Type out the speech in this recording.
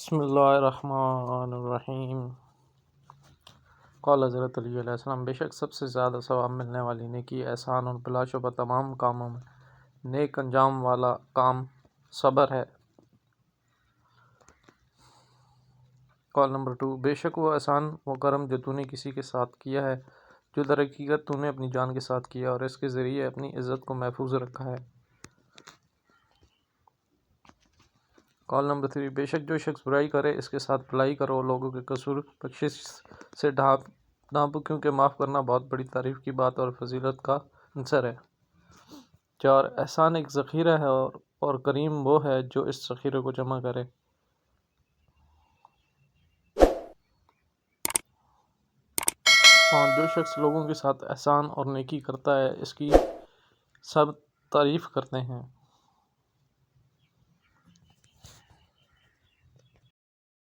بسم اللہ الرحمن الرحیم۔ قال حضرت علی علیہ السلام، بے شک سب سے زیادہ ثواب ملنے والی نیکی، احسان اور بلا شبہ تمام کاموں میں نیک انجام والا کام صبر ہے۔ قول نمبر 2، بے شک وہ احسان و کرم جو تو نے کسی کے ساتھ کیا ہے، جو در حقیقت تو نے اپنی جان کے ساتھ کیا اور اس کے ذریعے اپنی عزت کو محفوظ رکھا ہے۔ قول نمبر 3، بے شک جو شخص برائی کرے اس کے ساتھ بھلائی کرو، لوگوں کے قصور بخشش سے ڈھانپو، کیونکہ معاف کرنا بہت بڑی تعریف کی بات اور فضیلت کا عنصر ہے۔ 4، احسان ایک ذخیرہ ہے اور کریم وہ ہے جو اس ذخیرے کو جمع کرے۔ 5، جو شخص لوگوں کے ساتھ احسان اور نیکی کرتا ہے اس کی سب تعریف کرتے ہیں۔